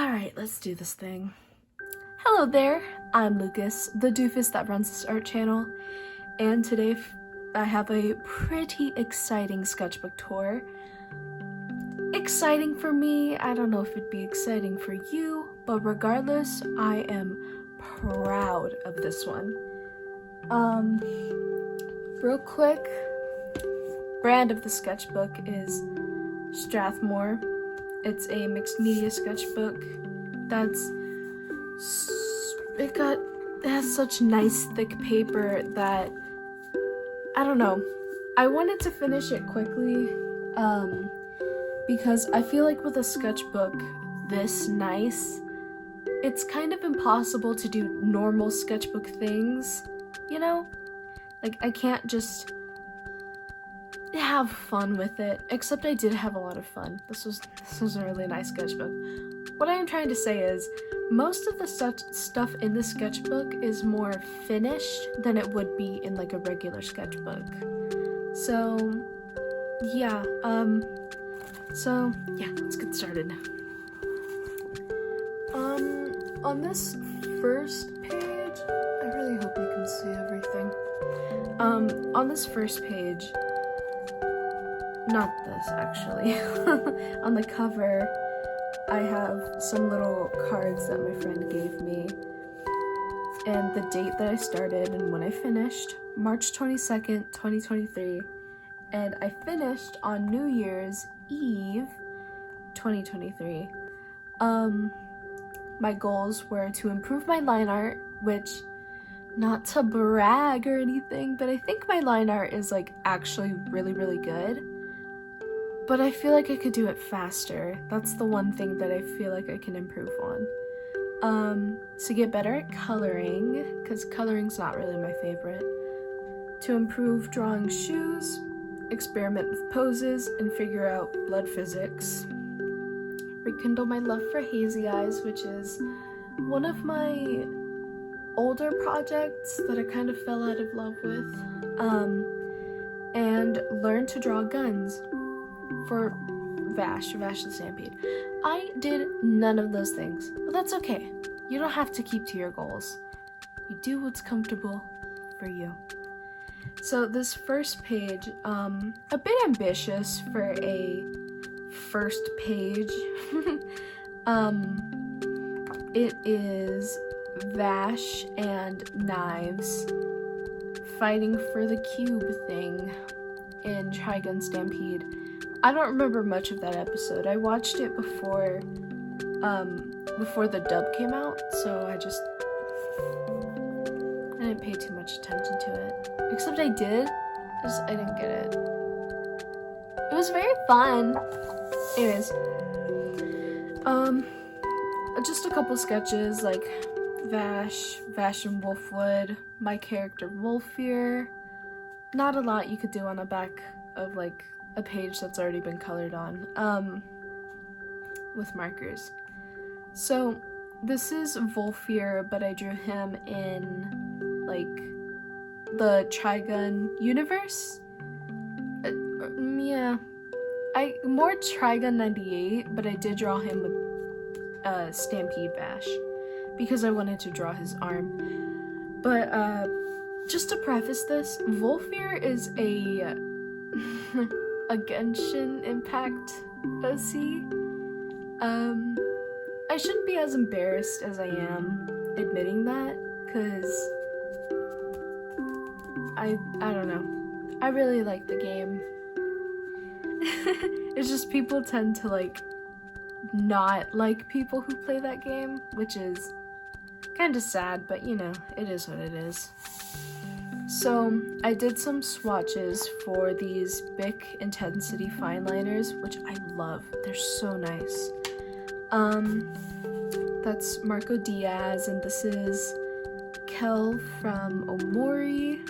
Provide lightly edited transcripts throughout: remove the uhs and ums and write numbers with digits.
Alright, let's do this thing. Hello there, I'm Lucas, the doofus that runs this art channel, and today I have a pretty exciting sketchbook tour. Exciting for me, I don't know if it'd be exciting for you, but regardless, I am proud of this one. Real quick, brand of the sketchbook is Strathmore. It's a mixed media sketchbook it has such nice thick paper that, I don't know, I wanted to finish it quickly, because I feel like with a sketchbook this nice, it's kind of impossible to do normal sketchbook things, you know? Like, I can't just have fun with it, except I did have a lot of fun. This was a really nice sketchbook. What I am trying to say is, most of the stuff in the sketchbook is more finished than it would be in like a regular sketchbook. So yeah, let's get started. On this first page, I really hope you can see everything. On this first page, not this actually, on the cover, I have some little cards that my friend gave me, and the date that I started and when I finished, March 22nd, 2023, and I finished on New Year's Eve, 2023. My goals were to improve my line art, which, not to brag or anything, but I think my line art is like actually really, really good. But I feel like I could do it faster. That's the one thing that I feel like I can improve on. To get better at coloring, because coloring's not really my favorite. To improve drawing shoes, experiment with poses, and figure out blood physics. Rekindle my love for hazy eyes, which is one of my older projects that I kind of fell out of love with. And learn to draw guns. For Vash the Stampede. I did none of those things, but that's okay. You don't have to keep to your goals. You do what's comfortable for you. So this first page, a bit ambitious for a first page. It is Vash and Knives fighting for the cube thing in Trigun Stampede. I don't remember much of that episode. I watched it before the dub came out, so I didn't pay too much attention to it. Except I did, I didn't get it. It was very fun. Anyways, just a couple sketches, like Vash and Wolfwood, my character Wolfear. Not a lot you could do on the back of like a page that's already been colored on, with markers. So this is Wolfear, but I drew him in like the Trigun universe. More Trigun 98, but I did draw him with Stampede Vash because I wanted to draw his arm. But just to preface this, Wolfear is a Genshin Impact OC. I shouldn't be as embarrassed as I am admitting that, because I don't know. I really like the game. It's just people tend to like not like people who play that game, which is kind of sad, but you know, it is what it is. So I did some swatches for these Bic Intensity fineliners, which I love. They're so nice. That's Marco Diaz, and this is Kel from Omori.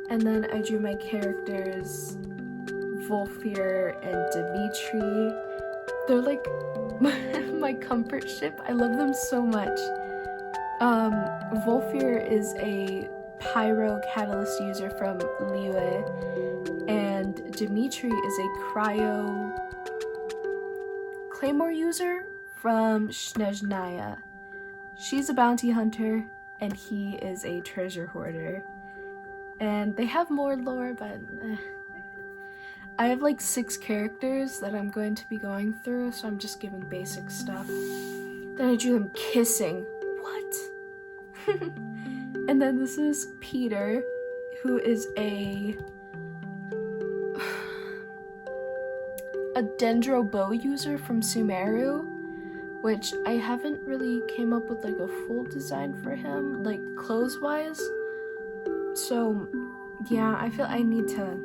And then I drew my characters Wolfear and Dimitri. They're like my comfort ship. I love them so much. Wolfear is a pyro catalyst user from Liyue, and Dimitri is a cryo claymore user from Snezhnaya. She's a bounty hunter, and he is a treasure hoarder. And they have more lore, but I have like 6 characters that I'm going to be going through, so I'm just giving basic stuff. Then I drew them kissing. What? And then this is Peter, who is a dendro bow user from Sumeru, which I haven't really came up with like a full design for him, like clothes wise. So yeah, I feel I need to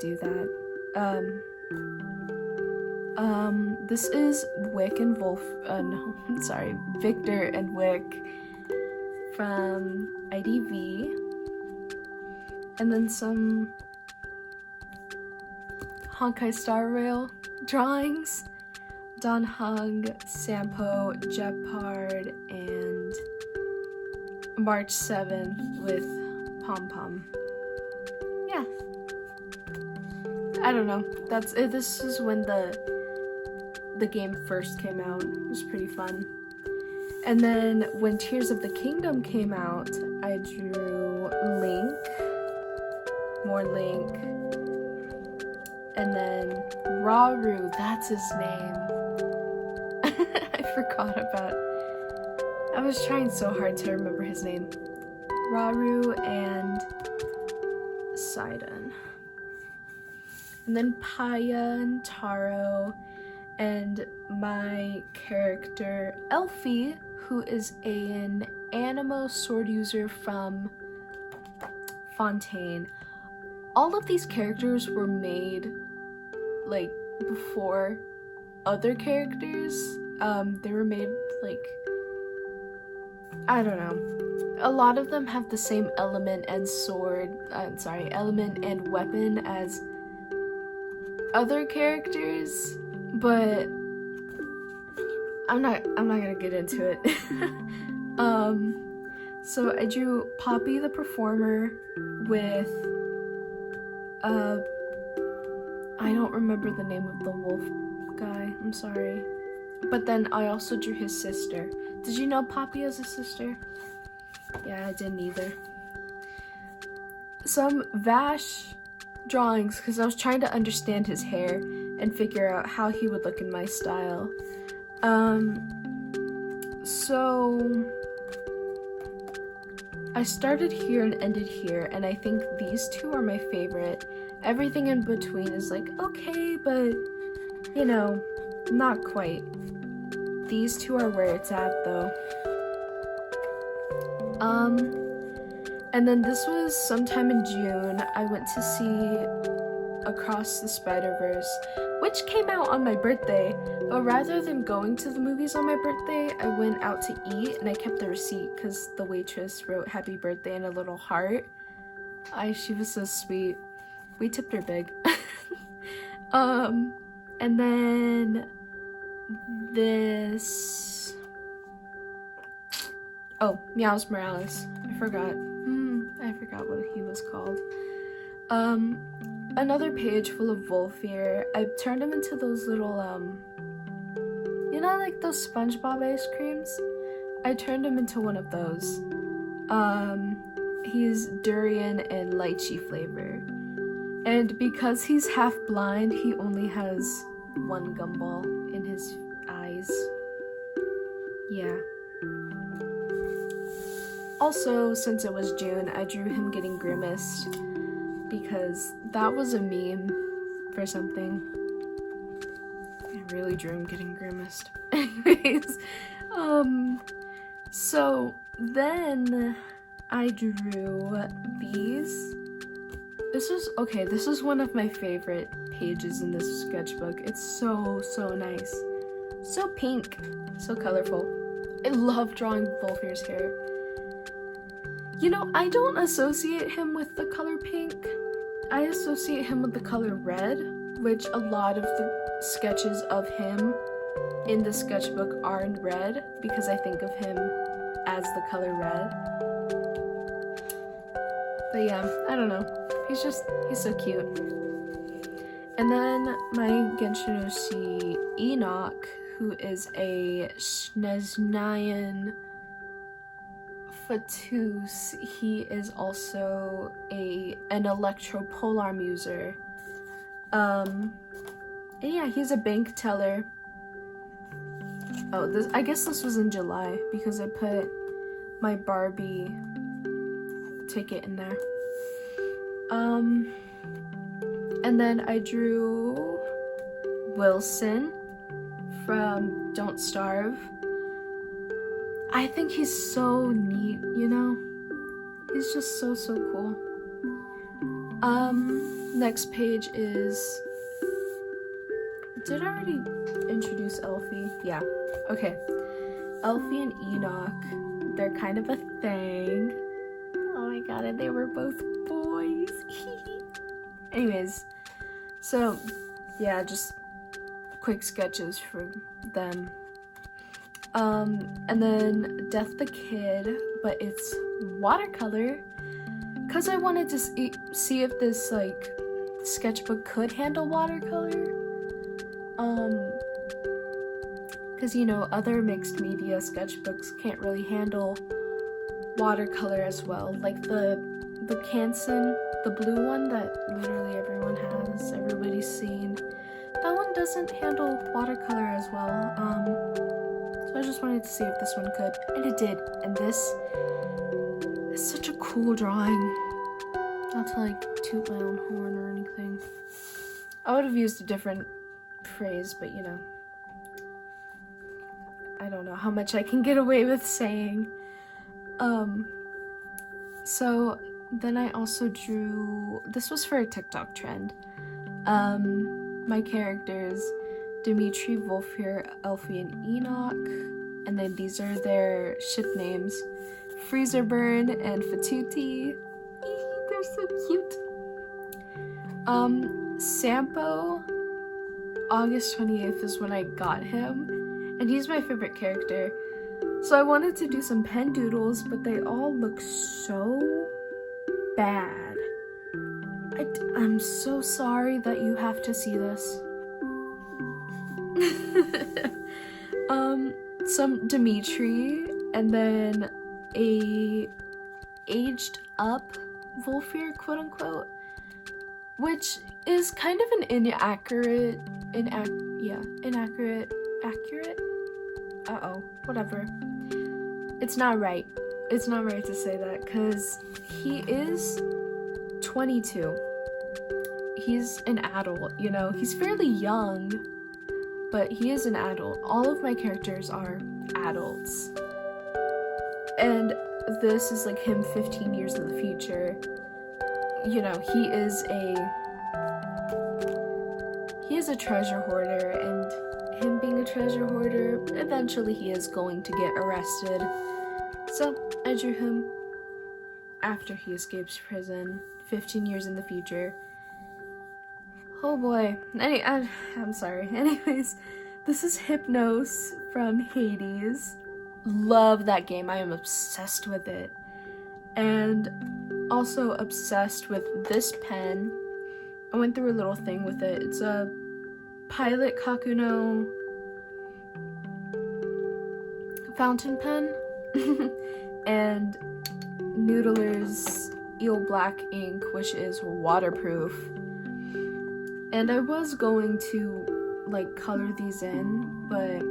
do that. This is Wick and Wolf, Victor and Wick from IDV. And then some Honkai Star Rail drawings. Don Hung, Sampo, Jeopard, and March 7th with Pom Pom. Yeah. I don't know. That's it. This is when the game first came out. It was pretty fun. And then when Tears of the Kingdom came out, I drew Link, more Link, and then Rauru, that's his name. I forgot about. I was trying so hard to remember his name. Rauru and Sidon. And then Paya and Taro, and my character Elfie, who is an Anemo sword user from Fontaine. All of these characters were made like before other characters. They were made like, I don't know. A lot of them have the same element and element and weapon as other characters, but I'm not gonna get into it. So I drew Poppy the performer with I don't remember the name of the wolf guy, I'm sorry. But then I also drew his sister. Did you know Poppy has a sister? Yeah, I didn't either. Some Vash drawings, because I was trying to understand his hair and figure out how he would look in my style. So I started here and ended here, and I think these two are my favorite. Everything in between is like, okay, but, you know, not quite. These two are where it's at, though. And then this was sometime in June. I went to see Across the Spider-Verse, which came out on my birthday, but rather than going to the movies on my birthday, I went out to eat, and I kept the receipt because the waitress wrote happy birthday in a little heart. She was so sweet. We tipped her big. And then this, Meows Morales. I forgot what he was called. Another page full of Volfir. I turned him into those little, you know, like those SpongeBob ice creams? I turned him into one of those. He's durian and lychee flavor. And because he's half blind, he only has one gumball in his eyes. Yeah. Also, since it was June, I drew him getting grimaced because that was a meme for something. I really drew him getting grimaced. Anyways, so then I drew these. This is one of my favorite pages in this sketchbook. It's so nice. So pink, so colorful. I love drawing Volfir's hair. You know, I don't associate him with the color pink. I associate him with the color red, which a lot of the sketches of him in the sketchbook are in red because I think of him as the color red. But yeah, I don't know. He's so cute. And then my Genshin OC Enoch, who is a Schneznayan Fatus. He is also an electropolar muser. And yeah, he's a bank teller. Oh, I guess this was in July because I put my Barbie ticket in there. And then I drew Wilson from Don't Starve. I think he's so neat, you know? He's just so cool. Next page is... Did I already introduce Elfie? Yeah. Okay. Elfie and Enoch. They're kind of a thing. Oh my god, and they were both boys. Anyways, so yeah, just quick sketches for them. And then Death the Kid, but it's watercolor, because I wanted to see if this like sketchbook could handle watercolor. Because you know, other mixed media sketchbooks can't really handle watercolor as well. Like the Canson, the blue one that literally everyone has, everybody's seen. That one doesn't handle watercolor as well. So I just wanted to see if this one could, and it did. And this is such a cool drawing. Not to like toot my own horn or anything. I would have used a different phrase, but you know, I don't know how much I can get away with saying. So then I also drew, this was for a TikTok trend, my characters, Dimitri, Wolfir, Elfie, and Enoch, and then these are their ship names, Freezerburn and Fatuti. They're so cute. Sampo, August 28th is when I got him, and he's my favorite character. So I wanted to do some pen doodles, but they all look so bad. I'm so sorry that you have to see this. Some Dimitri, and then a aged up Wolfir, quote unquote, which is kind of an inaccurate, whatever. It's not right. It's not right to say that, because he is 22. He's an adult, you know? He's fairly young, but he is an adult. All of my characters are adults. And this is like him 15 years in the future. You know, he is a treasure hoarder, and him being a treasure hoarder, eventually he is going to get arrested. So I drew him after he escapes prison, 15 years in the future. Oh boy. I'm sorry. Anyways, this is Hypnos from Hades. Love that game. I am obsessed with it. And also obsessed with this pen. I went through a little thing with it. It's a Pilot Kakuno fountain pen. And Noodler's Eel Black ink, which is waterproof. And I was going to like color these in, but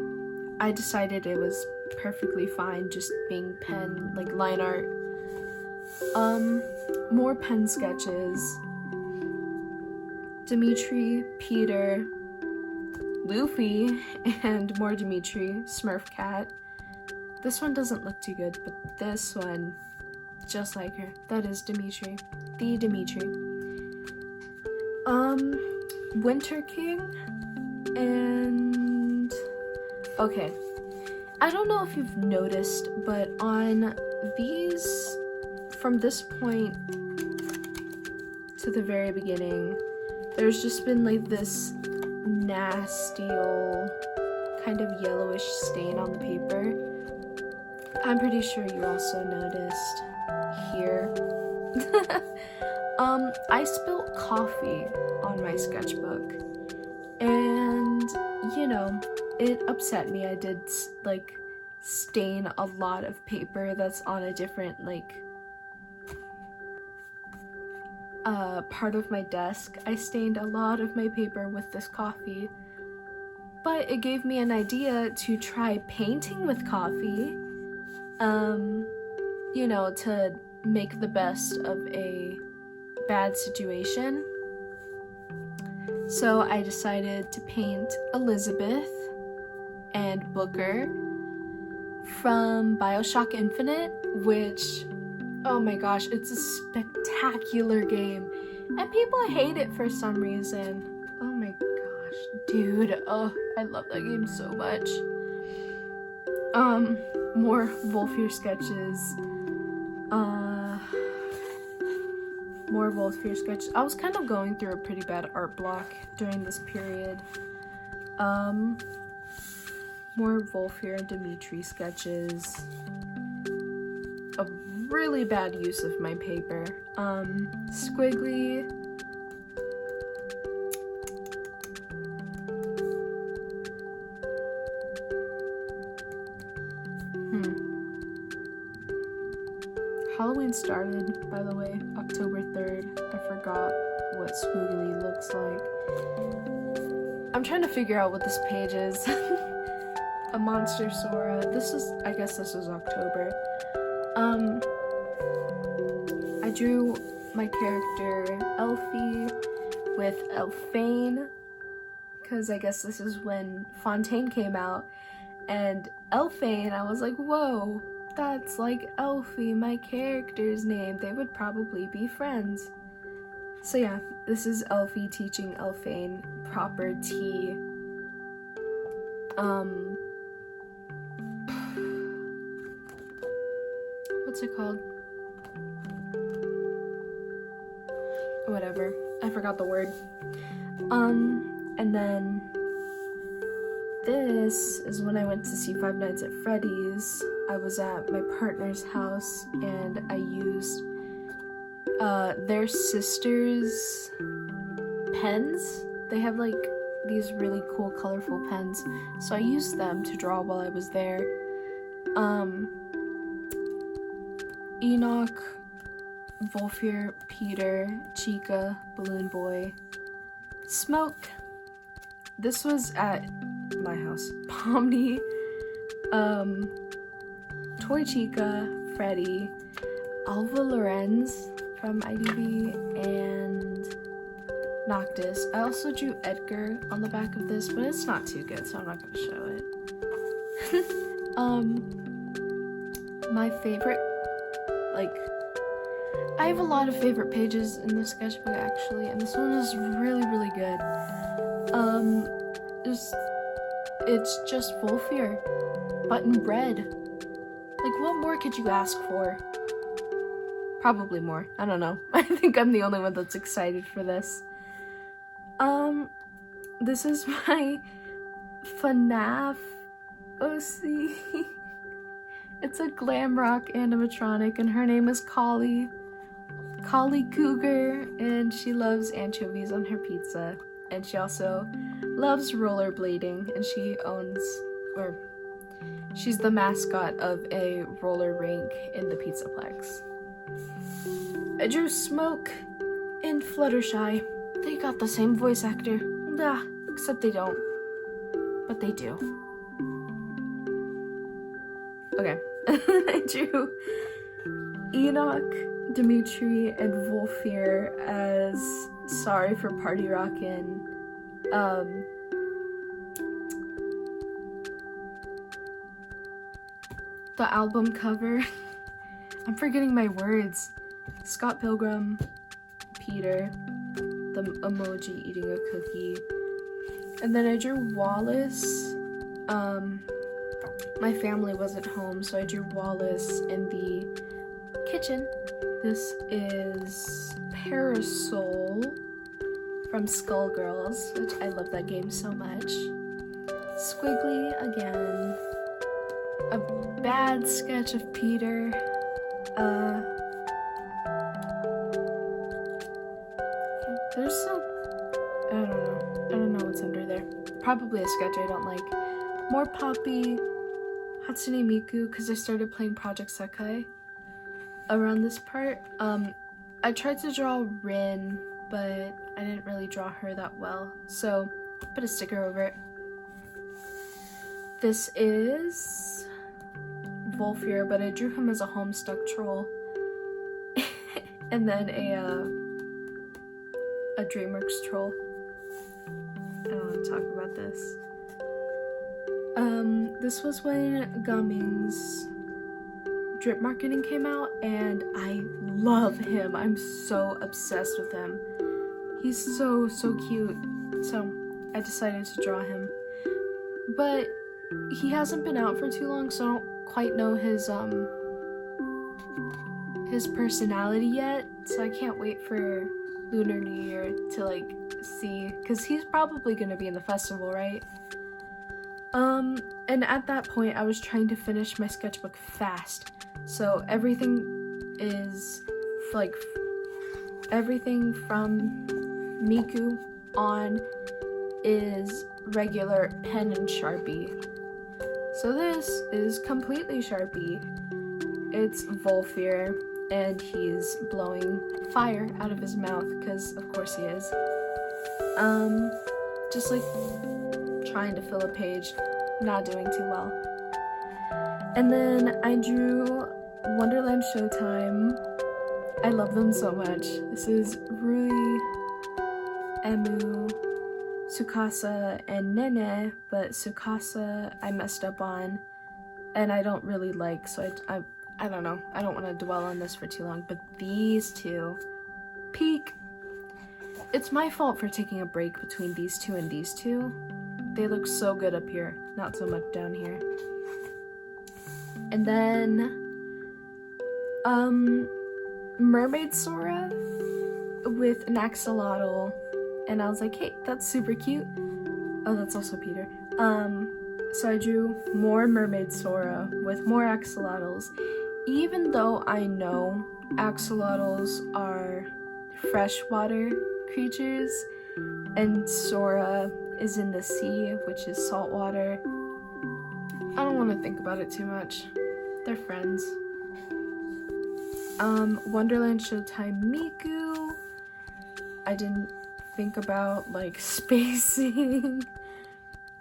I decided it was perfectly fine just being pen, like line art. More pen sketches. Dimitri, Peter, Luffy, and more Dimitri, Smurf Cat. This one doesn't look too good, but this one, just like her. That is Dimitri. The Dimitri. Winter King, and... Okay. I don't know if you've noticed, but on these, from this point to the very beginning, there's just been like this nasty old kind of yellowish stain on the paper. I'm pretty sure you also noticed here. I spilled coffee on my sketchbook, and you know, it upset me. I did like stain a lot of paper that's on a different like part of my desk. I stained a lot of my paper with this coffee, but it gave me an idea to try painting with coffee, you know, to make the best of a bad situation. So I decided to paint Elizabeth and Booker from BioShock Infinite, which, oh my gosh, it's a spectacular game, and people hate it for some reason. Oh my gosh, dude, oh, I love that game so much. More Wolfear sketches. More Wolfear sketches. I was kind of going through a pretty bad art block during this period. More Wolfear and Dimitri sketches. A really bad use of my paper. Squiggly. Halloween started, by the way, October 3rd. I forgot what Squiggly looks like. I'm trying to figure out what this page is. A Monster Sora. This is, I guess this was October. I drew my character Elfie with Elfane, because I guess this is when Fontaine came out, and Elfane, I was like, whoa, that's like Elfie, my character's name. They would probably be friends. So yeah, this is Elfie teaching Elfane proper tea. What's it called? Whatever. I forgot the word. And then this is when I went to see Five Nights at Freddy's. I was at my partner's house and I used their sister's pens. They have like these really cool colorful pens, so I used them to draw while I was there. Enoch, Wolfear, Peter, Chica, Balloon Boy, Smoke. This was at my house. Pomni, Toy Chica, Freddy, Alva Lorenz from IDV, and Noctis. I also drew Edgar on the back of this, but it's not too good, so I'm not gonna show it. My favorite, like, I have a lot of favorite pages in the sketchbook actually, and this one is really, really good. It's just Wolfear, but in red. Like, what more could you ask for? Probably more. I don't know. I think I'm the only one that's excited for this. This is my FNAF OC. It's a glam rock animatronic, and her name is Collie Cougar, and she loves anchovies on her pizza, and she also loves rollerblading, and she's the mascot of a roller rink in the Pizzaplex. I drew Smoke and Fluttershy. They got the same voice actor. Except they don't. But they do. Okay. I drew Enoch, Dimitri, and Wolfear as Sorry for Party Rockin'. The album cover. I'm forgetting my words. Scott Pilgrim, Peter, the emoji eating a cookie. And then I drew Wallace. My family wasn't home, so I drew Wallace in the kitchen. This is Parasol from Skullgirls, which I love that game so much. Squiggly again. A bad sketch of Peter. There's some, I don't know what's under there. Probably a sketch I don't like. more Poppy, Hatsune Miku, because I started playing Project Sekai around this part. I tried to draw Rin, but I didn't really draw her that well, so put a sticker over it. This is Volfir, but I drew him as a Homestuck troll. And then a DreamWorks troll. I don't want to talk about this. This was when Gumming's drip marketing came out, and I love him. I'm so obsessed with him. He's so cute. So I decided to draw him. But he hasn't been out for too long, so I don't quite know his personality yet. So I can't wait for Lunar New Year to like see, because he's probably gonna be in the festival, right? And at that point I was trying to finish my sketchbook fast, so everything is like everything from Miku on is regular pen and Sharpie. So this is completely Sharpie. It's Volfir, and he's blowing fire out of his mouth, because of course he is. Just like trying to fill a page, not doing too well. And then I drew Wonderland Showtime. I love them so much. This is Rui, Emu, Tsukasa, and Nene, but Tsukasa I messed up on, and I don't really like, so I don't know. I don't want to dwell on this for too long, but these two, peak. It's my fault for taking a break between these two and these two. They look so good up here, not so much down here. And then, Mermaid Sora with an axolotl, and I was like, hey, that's super cute. Oh, that's also Peter. So I drew more Mermaid Sora with more axolotls, even though I know axolotls are freshwater creatures and Sora is in the sea, which is saltwater. I don't want to think about it too much. They're friends. Wonderland Showtime Miku. I didn't think about like spacing,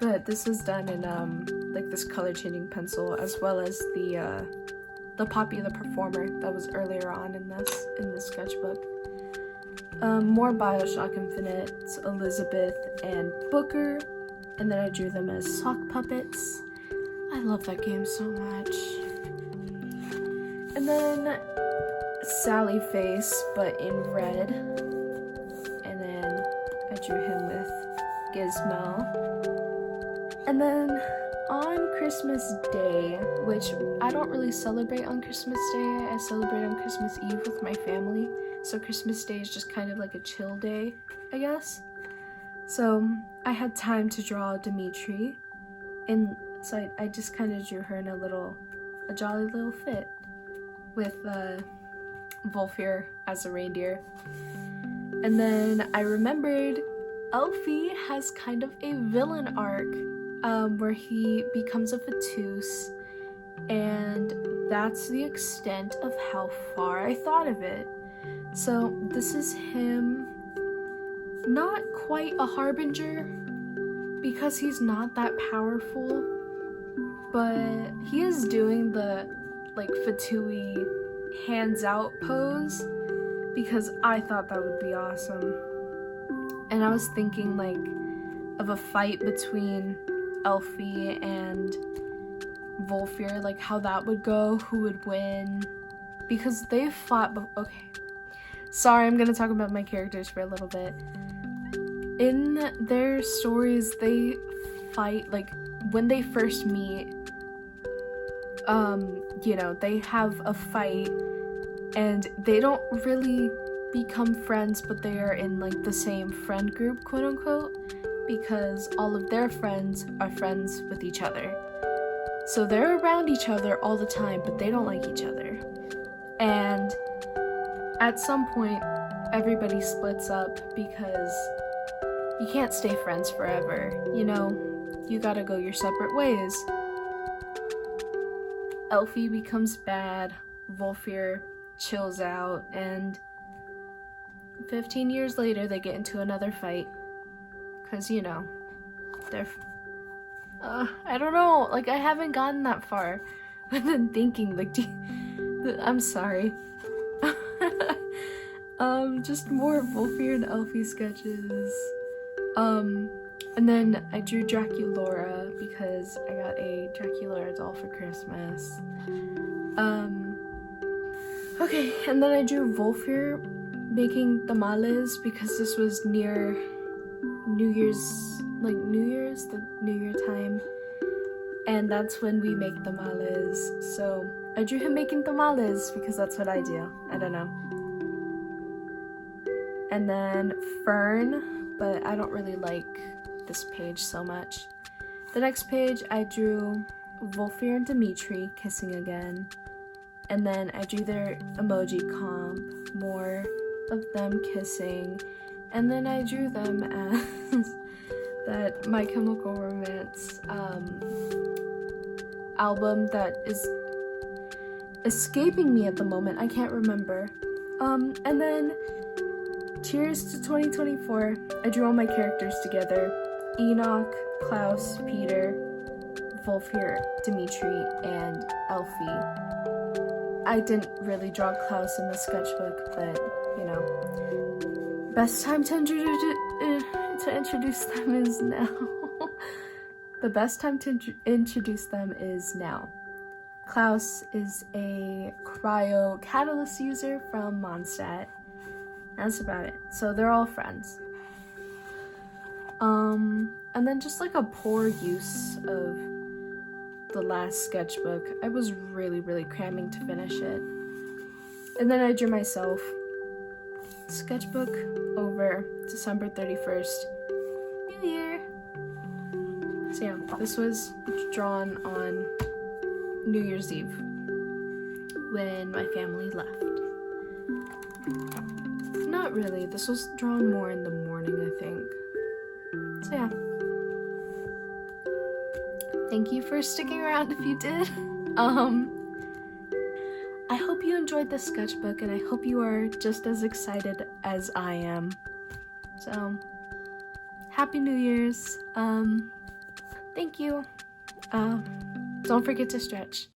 but this was done in like this color changing pencil, as well as the Poppy the Performer that was earlier on in this sketchbook. More Bioshock Infinite, Elizabeth and Booker, and then I drew them as sock puppets. I love that game so much. And then Sally Face, but in red, and then I drew him with Gizmo. And then on Christmas Day, which I don't really celebrate on Christmas Day, I celebrate on Christmas Eve with my family. So Christmas Day is just kind of like a chill day, I guess. So I had time to draw Dimitri, and so I just kind of drew her in a jolly little fit with Volfir as a reindeer. And then I remembered Elfie has kind of a villain arc where he becomes a Fatous, and that's the extent of how far I thought of it. So this is him, not quite a harbinger because he's not that powerful, but he is doing the like Fatui hands out pose because I thought that would be awesome. And I was thinking like of a fight between Elfie and Volfir, like how that would go, who would win, because they fought okay. Sorry, I'm gonna talk about my characters for a little bit. In their stories, they fight, like, when they first meet, you know, they have a fight, and they don't really become friends, but they are in, like, the same friend group, quote-unquote, because all of their friends are friends with each other. So they're around each other all the time, but they don't like each other. And at some point, everybody splits up because you can't stay friends forever, you know? you gotta go your separate ways. Elfie becomes bad, Volfir chills out, and 15 years later they get into another fight. Cause, you know, they're... I don't know, like, I haven't gotten that far. But then thinking, like, I'm sorry. Just more Volfir and Elfie sketches. And then I drew Draculaura because I got a Draculaura doll for Christmas. Okay, and then I drew Volfir making tamales because this was near New Year's, the New Year time. And that's when we make tamales. So I drew him making tamales because that's what I do. I don't know. And then Fern, but I don't really like this page so much. The next page I drew Volfir and Dimitri kissing again. And then I drew their emoji comp, more of them kissing. And then I drew them as that My Chemical Romance album that is escaping me at the moment. I can't remember. And then cheers to 2024. I drew all my characters together. Enoch, Klaus, Peter, Volfir, Dimitri, and Elfie. I didn't really draw Klaus in the sketchbook, but, you know. Best time to introduce them is now. The best time to introduce them is now. Klaus is a cryo catalyst user from Mondstadt. That's about it. So they're all friends. And then just like a poor use of the last sketchbook. I was really, really cramming to finish it. And then I drew myself. Sketchbook over, December 31st. New Year! So yeah, this was drawn on New Year's Eve when my family left. Not really, this was drawn more in the morning, I think. So yeah. Thank you for sticking around if you did. I hope you enjoyed this sketchbook and I hope you are just as excited as I am. So, Happy New Year's. Thank you. Don't forget to stretch.